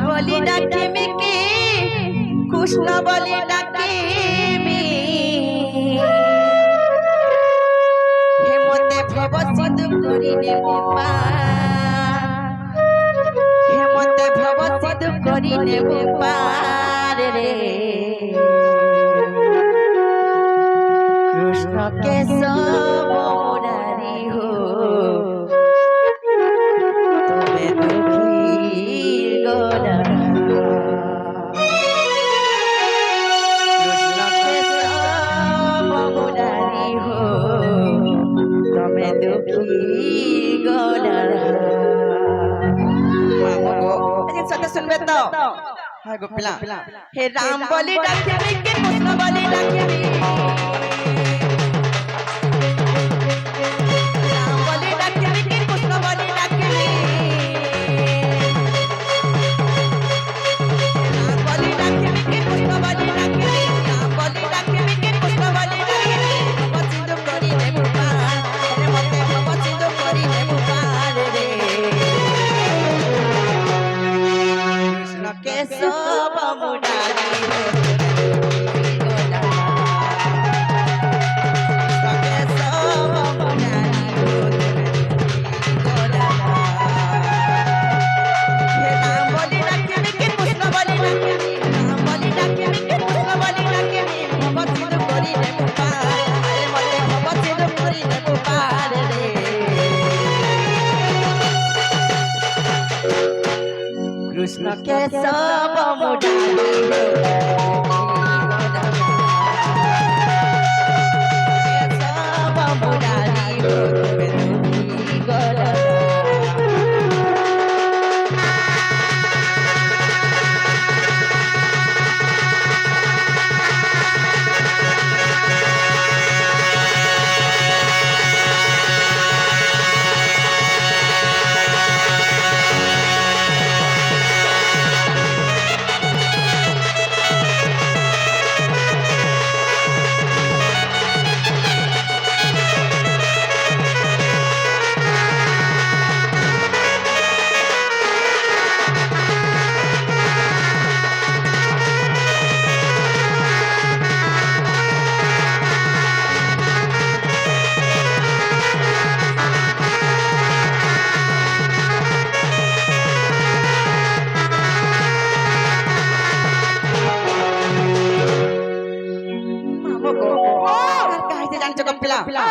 বলি ডাকে মিকে কৃষ্ণ বলি ডাকে মি হেমতে ভব সিন্ধু করিলে গোপা হেমতে ভব সিন্ধু করিলে গোপার রে কৃষ্ণ কেশব মুরারি হো তুমি দুঃখীর গোরা কৃষ্ণ কেশব মুরারি হো তুমি দুঃখীর গোরা সত্য শুনবে তো হ্যাঁ গোপিলা হে রাম বলি ডাকে কে কৃষ্ণ বলি ডাকে কেশব মুরারি কৃষ্ণ কেশব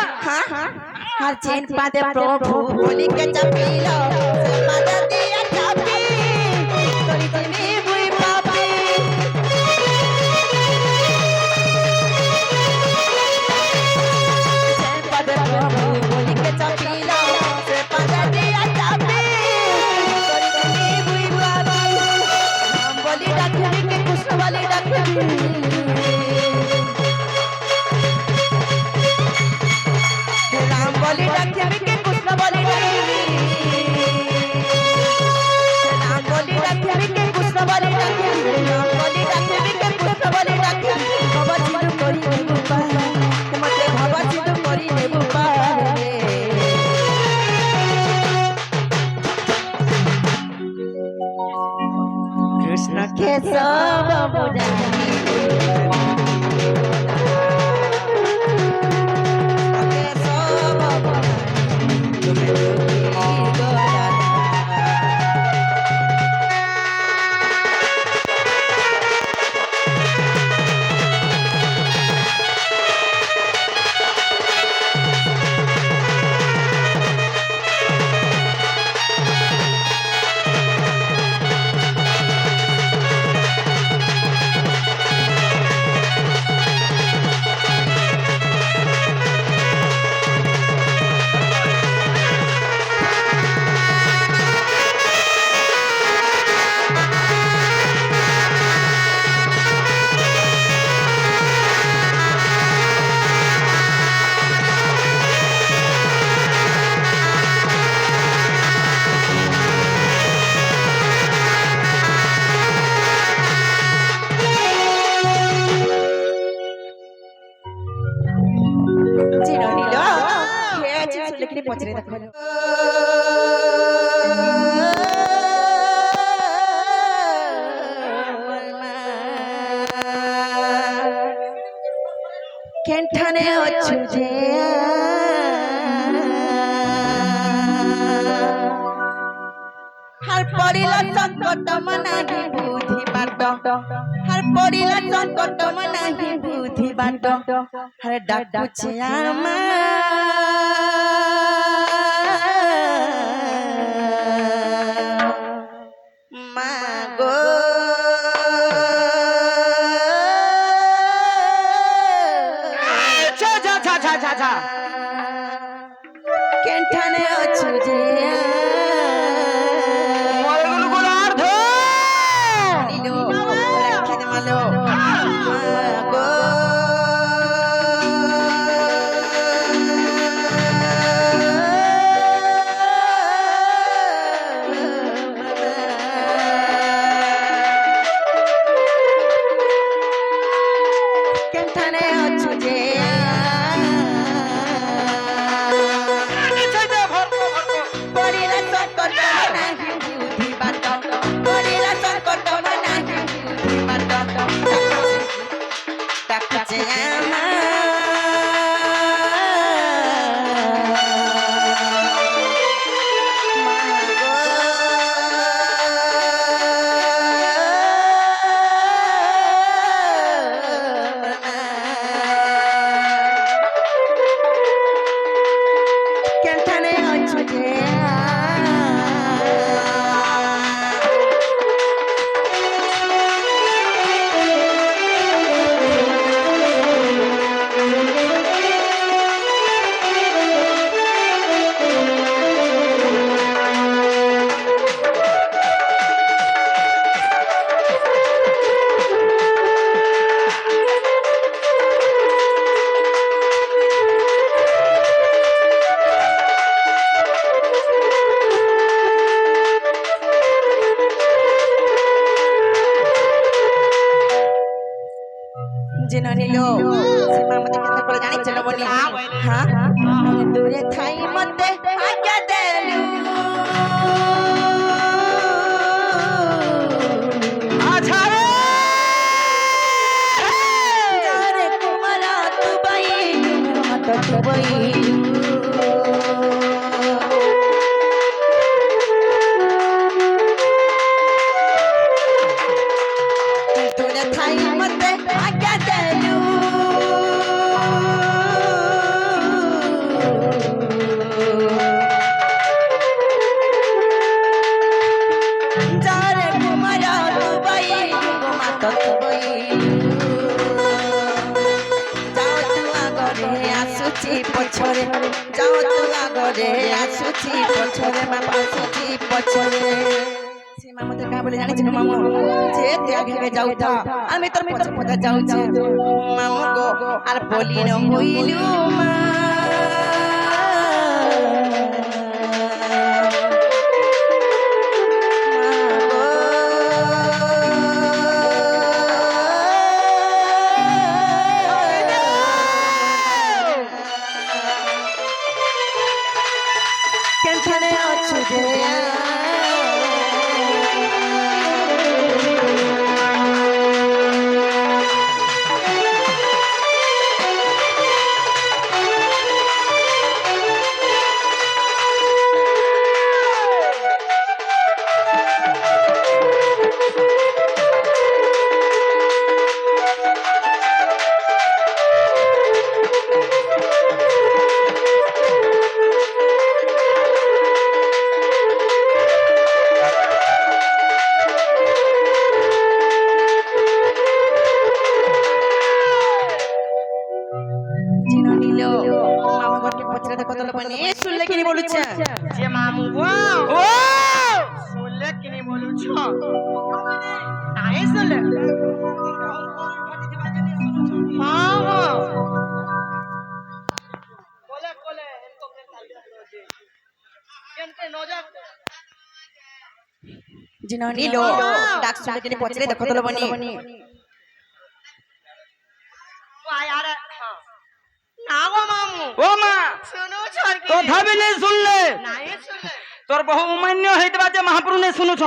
हर चैन पादे प्रभु बोली के चपीलो पादे दिया चापी तोरी तनी बुई पापी चैन पादे प्रभु बोली के चपीलो से पादे दिया चापी तोरी तनी बुई पापी हम बोली डाके के कृष्ण बोली डाके बोली डाके के कृष्ण बोली डाके राम बोली डाके के कृष्ण बोली डाके राम बोली डाके के कृष्ण बोली डाके भव सिंधु करी नेबु पार मते भव सिंधु करी नेबु पार कृष्ण केशव मुरारी কেনঠানে অছু যে হার পড়িলা সংকট মনাহি বুদ্ধি বাট হার পড়িলা সংকট মনাহি বুদ্ধি বাট হার ডাকুছে আমা মাগো কেনঠানে অছু যে দূরে থাই মতে আজ্ঞা দেলু আছারে যারে কুমারা তুবাই মত তুবাই দূরে থাই মতে আজ্ঞা দেলু পছরে যাও তু আগরে আসুছি পছরে বাবা আসুছি পছরে সীমা মতে কা বলে জানিছ মামু যে তুই আগে যাউতা আমি তোর পছ পছ যাউছি মামু গো আর বলি ন হইলু মা কেনঠানে অছু যে শুনলে কি বলছে যে মামু গো ও শুনলে কি বলছ তাই শুনলে হ্যাঁ হ্যাঁ কোলে কোলে এনকো কে চালিয়ে আছে কেনতে নজর জিনো নিলো ডাক শুনলে কি পছরে দেখো তো বনি ও यार हां না গো মামু ও মা শুনো ছরকি তো ভাবিলে শুনলে নাই শুনলে তোর বহু অমান্য হইতবা যে মহাপ্রভু নে শুনুছ